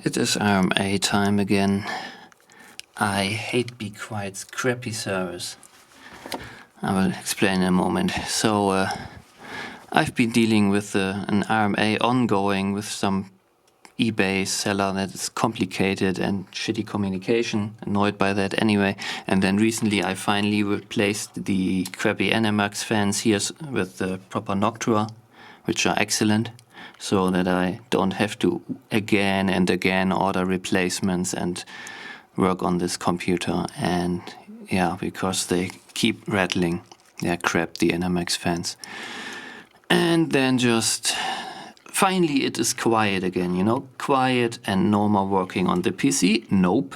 It is RMA time again. I hate Be Quiet's crappy service. I will explain in a moment. So I've been dealing with an RMA ongoing with some eBay seller that is complicated and shitty communication, annoyed by that anyway. And then recently I finally replaced the crappy NMAX fans here with the proper Noctua, which are excellent, so that I don't have to again and again order replacements and work on this computer. And yeah, because they keep rattling their crap, the NMAX fans. And then just finally it is quiet again, you know, quiet and no more working on the PC. Nope.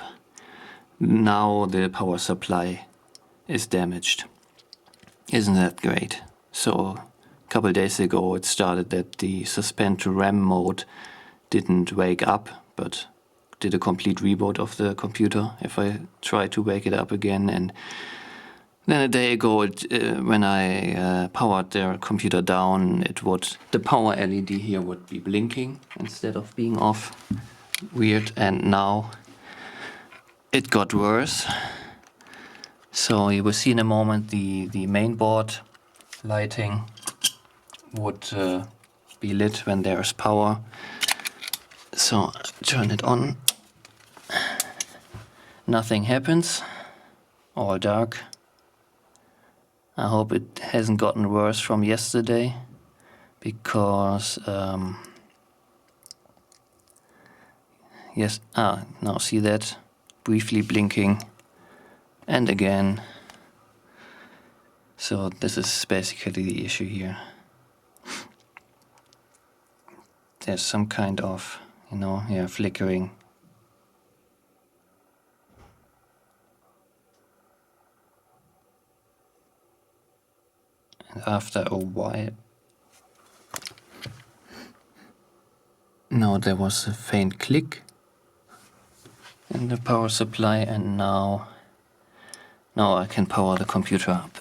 Now the power supply is damaged. Isn't that great? So a couple days ago it started that the suspend to RAM mode didn't wake up, but did a complete reboot of the computer if I try to wake it up again. And then a day ago, when I powered the computer down, the power LED here would be blinking instead of being off. Weird. And now it got worse. So you will see in a moment the mainboard lighting would be lit when there is power. So turn it on. Nothing happens. All dark. I hope it hasn't gotten worse from yesterday, because yes, now see that, briefly blinking, and again. So this is basically the issue here. There's some kind of, flickering. After a while, now there was a faint click in the power supply, and now I can power the computer up.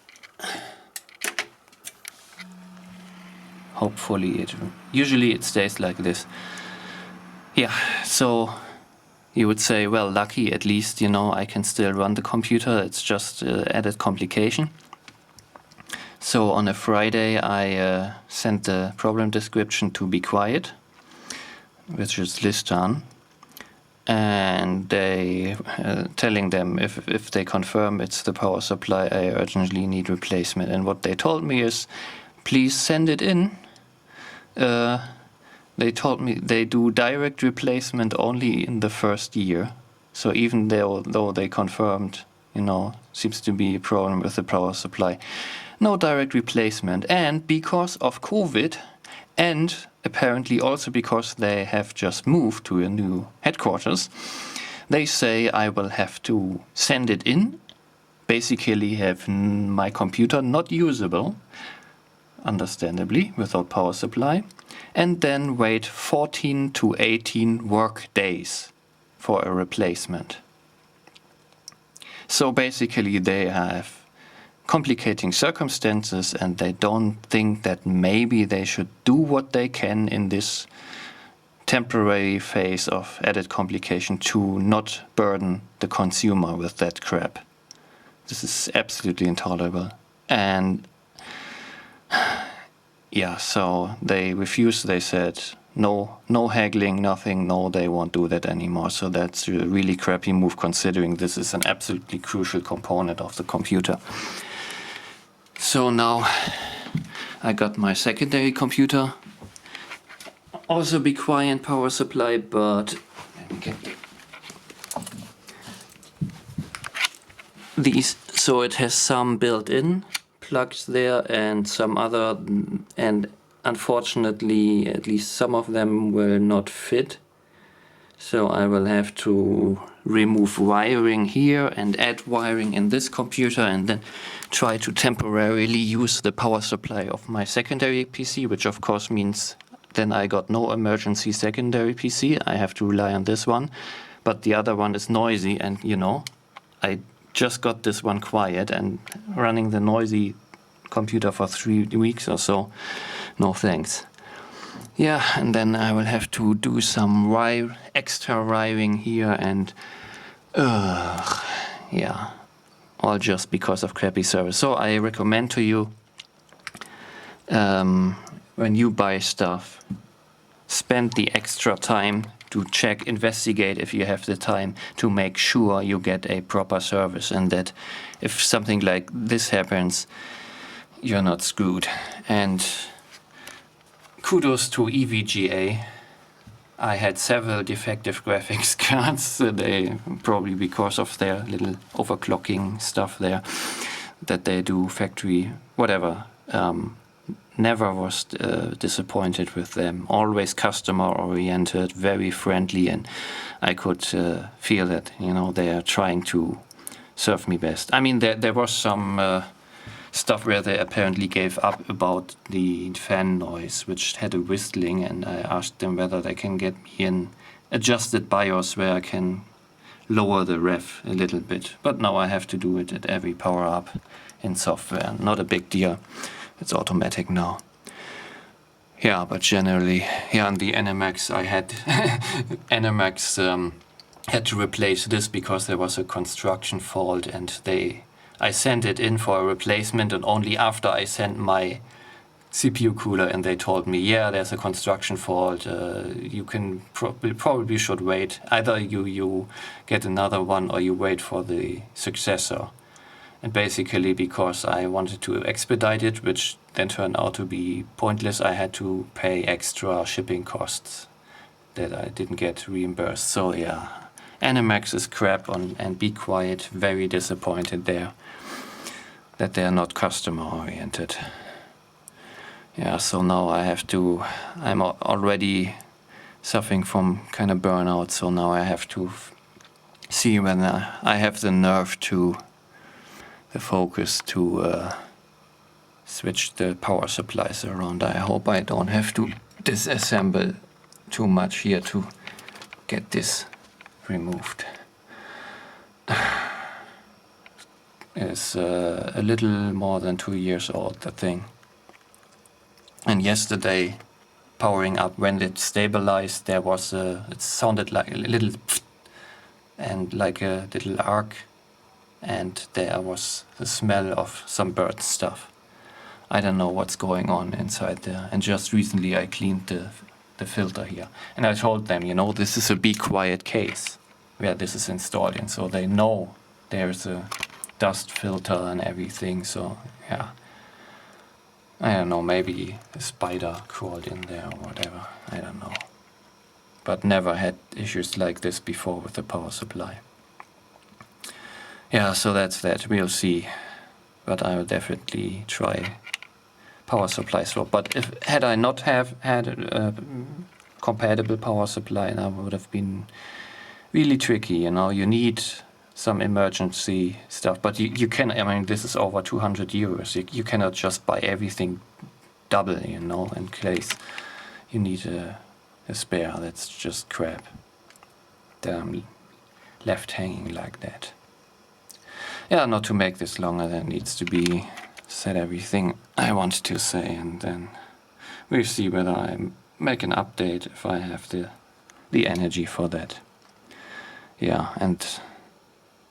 Hopefully usually it stays like this. Yeah, so you would say, well, lucky, at least, I can still run the computer. It's just added complication. So on a Friday, I sent the problem description to Be Quiet, which is Listan, and they telling them if they confirm it's the power supply, I urgently need replacement. And what they told me is, please send it in. They told me they do direct replacement only in the first year. So even though they confirmed, seems to be a problem with the power supply, no direct replacement. And because of COVID, and apparently also because they have just moved to a new headquarters, they say I will have to send it in, basically have my computer not usable, understandably, without power supply, and then wait 14 to 18 work days for a replacement. So basically they have complicating circumstances, and they don't think that maybe they should do what they can in this temporary phase of added complication to not burden the consumer with that crap. This is absolutely intolerable. And yeah, so they refused. They said no haggling, nothing. No, they won't do that anymore. So that's a really crappy move, considering this is an absolutely crucial component of the computer. So now I got my secondary computer, also Be Quiet power supply, but let me get these. So it has some built-in plugs there and some other, and unfortunately at least some of them will not fit. So I will have to remove wiring here and add wiring in this computer, and then try to temporarily use the power supply of my secondary PC, which of course means then I got no emergency secondary PC. I have to rely on this one, but the other one is noisy, and I just got this one quiet, and running the noisy computer for 3 weeks or so, no thanks. Yeah, and then I will have to do some extra wiring here, and yeah, all just because of crappy service. So I recommend to you, when you buy stuff, spend the extra time to check, investigate if you have the time to make sure you get a proper service, and that if something like this happens, you're not screwed. And kudos to EVGA. I had several defective graphics cards, they probably because of their little overclocking stuff there that they do factory, whatever. Never was disappointed with them. Always customer oriented, very friendly, and I could feel that, you know, they are trying to serve me best. I mean, there was some stuff where they apparently gave up about the fan noise, which had a whistling, and I asked them whether they can get me an adjusted BIOS where I can lower the ref a little bit. But now I have to do it at every power up in software. Not a big deal. It's automatic now. Yeah, but generally, yeah, on the NMX I had NMX had to replace this because there was a construction fault, and I sent it in for a replacement, and only after I sent my CPU cooler, and they told me, yeah, there's a construction fault, you can probably should wait. Either you get another one or you wait for the successor. And basically, because I wanted to expedite it, which then turned out to be pointless, I had to pay extra shipping costs that I didn't get reimbursed. So yeah, NMX is crap, and be quiet. Very disappointed there that they are not customer oriented. Yeah, so now I'm already suffering from kind of burnout, so now I have to see whether I have the nerve to the focus to switch the power supplies around. I hope I don't have to disassemble too much here to get this removed. It's a little more than 2 years old, the thing. And yesterday, powering up, when it stabilized, there was it sounded like a little and like a little arc, and there was the smell of some bird stuff. I don't know what's going on inside there. And just recently I cleaned the filter here. And I told them, you know, this is a be quiet case where this is installed in, so they know there's a dust filter and everything. So yeah, I don't know, maybe a spider crawled in there or whatever, I don't know. But never had issues like this before with the power supply. Yeah, so that's that. We'll see. But I will definitely try power supply swap. But had I not have had a compatible power supply, that would have been really tricky. You know, you need some emergency stuff. But you can. I mean, this is over 200 euros. You cannot just buy everything double, you know, in case you need a spare. That's just crap. Damn, left hanging like that. Yeah, not to make this longer than needs to be, said everything I wanted to say, and then we'll see whether I make an update if I have the energy for that. Yeah, and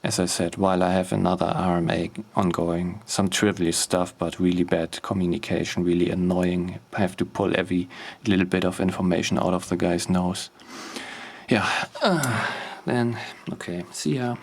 as I said, while I have another RMA ongoing, some trivial stuff, but really bad communication, really annoying. I have to pull every little bit of information out of the guy's nose. Yeah, then, okay, see ya.